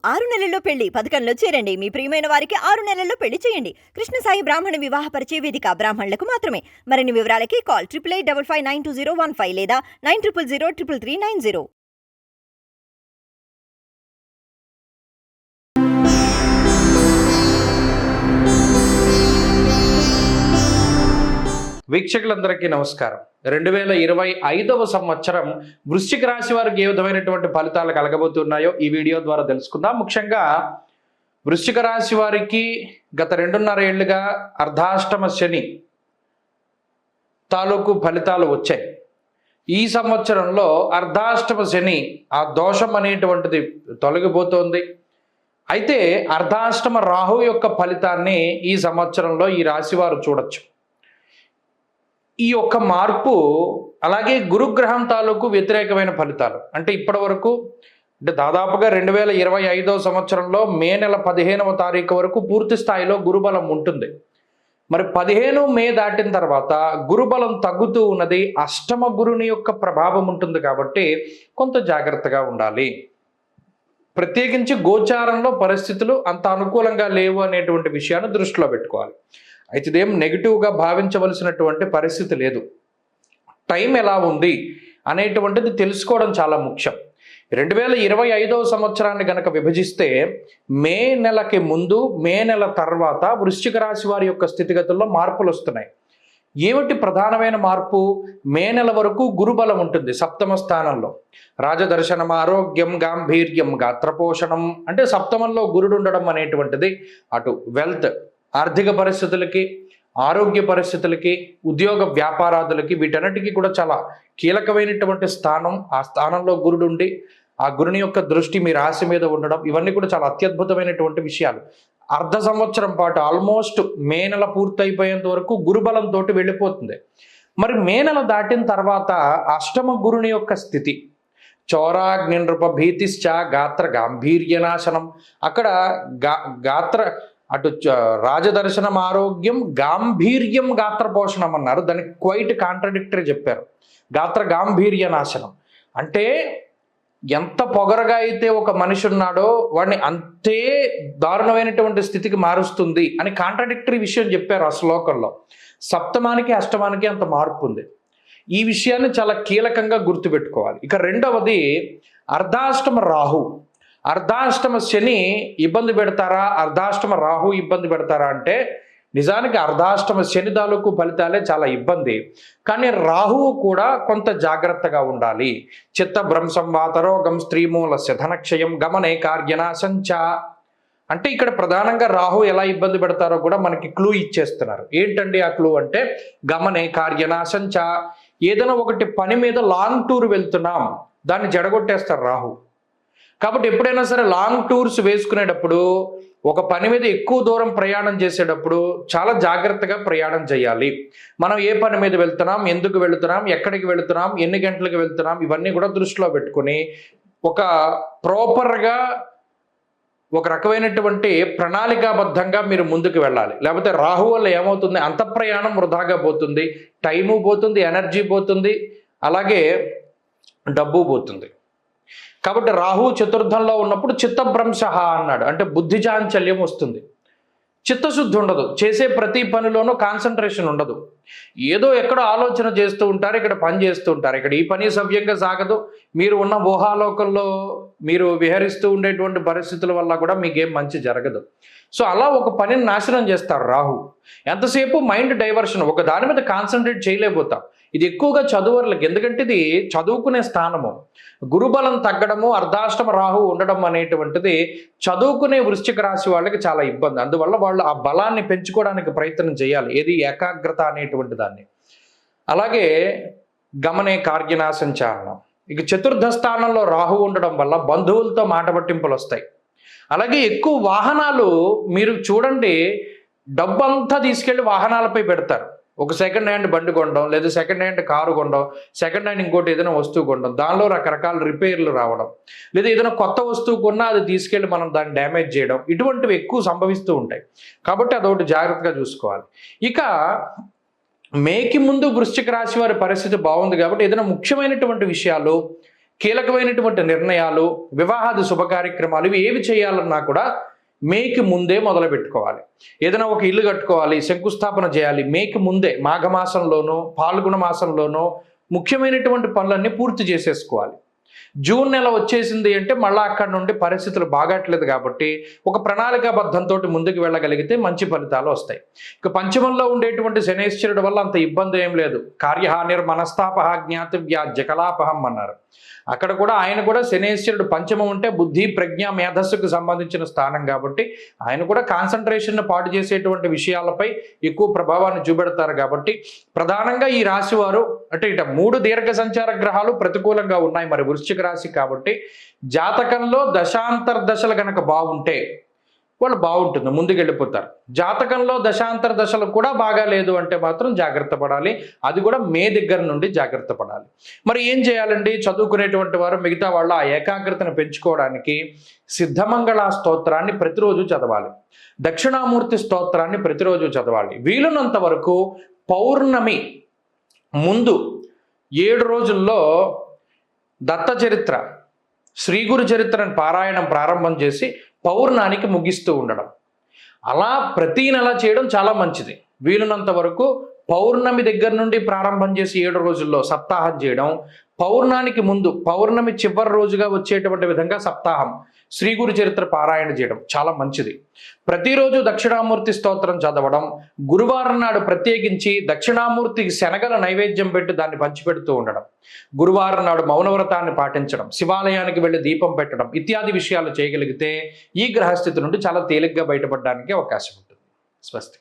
6 నెలల్లో పెళ్లి పథకంలో చేరండి. మీ ప్రియమైన వారికి 6 నెలల్లో పెళ్లి చేయండి. కృష్ణ సాయి బ్రాహ్మణ వివాహ పరిచయ వేదిక బ్రాహ్మణులకు మాత్రమే. మరిన్ని వివరాలకి కాల్ 8855592015 లేదా 9000333990. వీక్షకులందరికీ నమస్కారం. 2025వ సంవత్సరం వృశ్చిక రాశి వారికి ఏ విధమైనటువంటి ఫలితాలు కలగబోతున్నాయో ఈ వీడియో ద్వారా తెలుసుకుందాం. ముఖ్యంగా వృశ్చిక రాశి వారికి గత 2.5 ఏళ్లుగా అర్ధాష్టమ శని తాలూకు ఫలితాలు వచ్చాయి. ఈ సంవత్సరంలో అర్ధాష్టమ శని ఆ దోషం అనేటువంటిది తొలగిపోతుంది. అయితే అర్ధాష్టమ రాహు యొక్క ఫలితాన్ని ఈ సంవత్సరంలో ఈ రాశి వారు చూడొచ్చు. ఈ యొక్క మార్పు అలాగే గురుగ్రహం తాలూకు వ్యతిరేకమైన ఫలితాలు అంటే ఇప్పటి వరకు అంటే దాదాపుగా 2025వ సంవత్సరంలో మే నెల 15వ తారీఖు వరకు పూర్తి స్థాయిలో గురుబలం ఉంటుంది. మరి 15 మే దాటిన తర్వాత గురుబలం తగ్గుతూ ఉన్నది. అష్టమ గురుని యొక్క ప్రభావం ఉంటుంది కాబట్టి కొంత జాగ్రత్తగా ఉండాలి. ప్రత్యేకించి గోచారంలో పరిస్థితులు అంత అనుకూలంగా లేవు అనేటువంటి విషయాన్ని దృష్టిలో పెట్టుకోవాలి. అయితే ఇదేం నెగిటివ్గా భావించవలసినటువంటి పరిస్థితి లేదు. టైం ఎలా ఉంది అనేటువంటిది తెలుసుకోవడం చాలా ముఖ్యం. 2025వ సంవత్సరాన్ని గనక విభజిస్తే మే నెలకి ముందు మే నెల తర్వాత వృశ్చిక రాశి వారి యొక్క స్థితిగతుల్లో మార్పులు వస్తున్నాయి. ఏమిటి ప్రధానమైన మార్పు? మే నెల వరకు గురుబలం ఉంటుంది సప్తమ స్థానంలో. రాజదర్శనం, ఆరోగ్యం, గాంభీర్యం, గాత్రపోషణం అంటే సప్తమంలో గురుడు ఉండడం అనేటువంటిది అటు వెల్త్ ఆర్థిక పరిస్థితులకి, ఆరోగ్య పరిస్థితులకి, ఉద్యోగ వ్యాపారాదులకి వీటన్నిటికీ కూడా చాలా కీలకమైనటువంటి స్థానం. ఆ స్థానంలో గురుడు ఉండి ఆ గురుని యొక్క దృష్టి మీ రాశి మీద ఉండడం ఇవన్నీ కూడా చాలా అత్యద్భుతమైనటువంటి విషయాలు. అర్ధ సంవత్సరం పాటు ఆల్మోస్ట్ మే నెల పూర్తయిపోయేంత వరకు గురుబలంతో వెళ్ళిపోతుంది. మరి మే నెల దాటిన తర్వాత అష్టమ గురుని యొక్క స్థితి చౌరాగ్ని నృప భీతిశ్చ గాత్ర గాంభీర్యనాశనం. అక్కడ గాత్ర అటు రాజదర్శనం, ఆరోగ్యం, గాంభీర్యం, గాత్రపోషణం అన్నారు. దానికి క్వైట్ కాంట్రడిక్టరీ చెప్పారు. గాత్ర గాంభీర్య నాశనం అంటే ఎంత పొగరగా అయితే ఒక మనిషి ఉన్నాడో వాడిని అంతే దారుణమైనటువంటి స్థితికి మారుస్తుంది అని కాంట్రడిక్టరీ విషయం చెప్పారు ఆ శ్లోకంలో. సప్తమానికి అష్టమానికి అంత మార్పు ఉంది. ఈ విషయాన్ని చాలా కీలకంగా గుర్తుపెట్టుకోవాలి. ఇక రెండవది అర్ధాష్టమ రాహు. అర్ధాష్టమ శని ఇబ్బంది పెడతారా, అర్ధాష్టమ రాహు ఇబ్బంది పెడతారా అంటే నిజానికి అర్ధాష్టమ శని తాలూకు ఫలితాలే చాలా ఇబ్బంది. కానీ రాహువు కూడా కొంత జాగ్రత్తగా ఉండాలి. చిత్తభ్రంశం, వాతరోగం, స్త్రీమూల శధనక్షయం, గమనే కార్యనాశంచ అంటే ఇక్కడ ప్రధానంగా రాహు ఎలా ఇబ్బంది పెడతారో కూడా మనకి క్లూ ఇచ్చేస్తున్నారు. ఏంటండి ఆ క్లూ అంటే గమనే కార్యనాశంచ. ఏదైనా ఒకటి పని మీద లాంగ్ టూర్ వెళ్తున్నాం, దాన్ని జడగొట్టేస్తారు రాహు. కాబట్టి ఎప్పుడైనా సరే లాంగ్ టూర్స్ వేసుకునేటప్పుడు ఒక పని మీద ఎక్కువ దూరం ప్రయాణం చేసేటప్పుడు చాలా జాగ్రత్తగా ప్రయాణం చేయాలి. మనం ఏ పని మీద వెళ్తున్నాం, ఎందుకు వెళుతున్నాం, ఎక్కడికి వెళుతున్నాం, ఎన్ని గంటలకు వెళ్తున్నాం ఇవన్నీ కూడా దృష్టిలో పెట్టుకుని ఒక ప్రాపర్గా ఒక రకమైనటువంటి ప్రణాళికాబద్ధంగా మీరు ముందుకు వెళ్ళాలి. లేకపోతే రాహు వల్ల ఏమవుతుంది, అంత ప్రయాణం వృధాగా పోతుంది, టైము పోతుంది, ఎనర్జీ పోతుంది, అలాగే డబ్బు పోతుంది. కాబట్టి రాహు చతుర్థంలో ఉన్నప్పుడు చిత్తభ్రంశ అన్నాడు అంటే బుద్ధి చాంచల్యం వస్తుంది, చిత్తశుద్ధి ఉండదు, చేసే ప్రతి పనిలోనూ కాన్సన్ట్రేషన్ ఉండదు, ఏదో ఎక్కడో ఆలోచన చేస్తూ ఉంటారు, ఇక్కడ పని చేస్తూ ఉంటారు, ఇక్కడ ఈ పని సవ్యంగా సాగదు. మీరు ఉన్న ఊహాలోకంలో మీరు విహరిస్తూ ఉండేటువంటి పరిస్థితుల వల్ల కూడా మీకేం మంచి జరగదు. సో అలా ఒక పనిని నాశనం చేస్తారు రాహు. ఎంతసేపు మైండ్ డైవర్షన్, ఒక దాని మీద కాన్సన్ట్రేట్ చేయలేకపోతాం. ఇది ఎక్కువగా చదువర్లకి, ఎందుకంటే ఇది చదువుకునే స్థానము. గురుబలం తగ్గడము, అర్ధాష్టమ రాహు ఉండడం అనేటువంటిది చదువుకునే వృశ్చిక రాశి వాళ్ళకి చాలా ఇబ్బంది. అందువల్ల వాళ్ళు ఆ బలాన్ని పెంచుకోవడానికి ప్రయత్నం చేయాలి, ఏది ఏకాగ్రత అనేటువంటి దాన్ని. అలాగే గమనే కార్యనాశంచ అన్నాం. ఇక చతుర్థ స్థానంలో రాహు ఉండడం వల్ల బంధువులతో మాట పట్టింపులు వస్తాయి. అలాగే ఎక్కువ వాహనాలు మీరు చూడండి, డబ్బంతా తీసుకెళ్లి వాహనాలపై పెడతారు. ఒక సెకండ్ హ్యాండ్ బండి కొనడం, లేదా సెకండ్ హ్యాండ్ కారు కొనడం, సెకండ్ హ్యాండ్ ఇంకోటి ఏదైనా వస్తువు కొనడం, దానిలో రకరకాల రిపేర్లు రావడం, లేదా ఏదైనా కొత్త వస్తువు కొన్నా అది తీసుకెళ్ళి మనం దాన్ని డ్యామేజ్ చేయడం, ఇటువంటివి ఎక్కువ సంభవిస్తూ ఉంటాయి. కాబట్టి అదొకటి జాగ్రత్తగా చూసుకోవాలి. ఇక మేకి ముందు వృశ్చిక రాశి వారి పరిస్థితి బాగుంది కాబట్టి ఏదైనా ముఖ్యమైనటువంటి విషయాలు కీలకమైనటువంటి నిర్ణయాలు, వివాహాది శుభ కార్యక్రమాలు ఇవి ఏవి చేయాలన్నా కూడా మేకి ముందే మొదలు పెట్టుకోవాలి. ఏదైనా ఒక ఇల్లు కట్టుకోవాలి, శంకుస్థాపన చేయాలి, మేకి ముందే మాఘమాసంలోనో పాల్గొన మాసంలోనో ముఖ్యమైనటువంటి పనులన్నీ పూర్తి చేసేసుకోవాలి. జూన్ నెల వచ్చేసింది అంటే మళ్ళీ అక్కడ నుండి పరిస్థితులు బాగట్లేదు కాబట్టి ఒక ప్రణాళికాబద్ధంతో ముందుకు వెళ్ళగలిగితే మంచి ఫలితాలు వస్తాయి. ఇక పంచమంలో ఉండేటువంటి శనేశ్వరుడు వల్ల అంత ఇబ్బంది ఏం లేదు. కార్యహానిర్ మనస్తాపహ జ్ఞాతివ్యా జకలాపహం అన్నారు. అక్కడ కూడా ఆయన కూడా శనేశ్వరుడు పంచమం ఉంటే బుద్ధి, ప్రజ్ఞ, మేధస్సుకు సంబంధించిన స్థానం కాబట్టి ఆయన కూడా కాన్సన్ట్రేషన్ పాటు చేసేటువంటి విషయాలపై ఎక్కువ ప్రభావాన్ని చూపెడతారు. కాబట్టి ప్రధానంగా ఈ రాశి వారు అంటే ఇట 3 దీర్ఘ సంచార గ్రహాలు ప్రతికూలంగా ఉన్నాయి మరి వృశ్చిక రాశి కాబట్టి జాతకంలో దశాంతర్దశలు గనక బాగుంటే వాళ్ళు బాగుంటుంది, ముందుకు వెళ్ళిపోతారు. జాతకంలో దశాంతర దశలు కూడా బాగా లేదు అంటే మాత్రం జాగ్రత్త పడాలి. అది కూడా మే దగ్గర నుండి జాగ్రత్త పడాలి. మరి ఏం చేయాలండి? చదువుకునేటువంటి వారు మిగతా వాళ్ళ ఆ ఏకాగ్రతను పెంచుకోవడానికి సిద్ధమంగళ స్తోత్రాన్ని ప్రతిరోజు చదవాలి. దక్షిణామూర్తి స్తోత్రాన్ని ప్రతిరోజు చదవాలి. వీలున్నంత వరకు పౌర్ణమి ముందు 7 రోజుల్లో దత్త చరిత్ర, శ్రీ గురు చరిత్రను పారాయణం ప్రారంభం చేసి పౌర్ణానికి ముగిస్తూ ఉండడం, అలా ప్రతి నెల చేయడం చాలా మంచిది. వీలున్నంత వరకు పౌర్ణమి దగ్గర నుండి ప్రారంభం చేసి 7 రోజుల్లో సప్తాహం చేయడం, పౌర్ణానికి ముందు పౌర్ణమి చివరి రోజుగా వచ్చేటువంటి విధంగా సప్తాహం శ్రీ గురు చరిత్ర పారాయణ చేయడం చాలా మంచిది. ప్రతిరోజు దక్షిణామూర్తి స్తోత్రం చదవడం, గురువారం నాడు ప్రత్యేకించి దక్షిణామూర్తికి శనగల నైవేద్యం పెట్టి దాన్ని పంచిపెడుతూ ఉండడం, గురువారం నాడు మౌనవ్రతాన్ని పాటించడం, శివాలయానికి వెళ్ళి దీపం పెట్టడం ఇత్యాది విషయాలు చేయగలిగితే ఈ గ్రహస్థితి నుండి చాలా తేలిగ్గా బయటపడడానికి అవకాశం ఉంటుంది. స్వస్తి.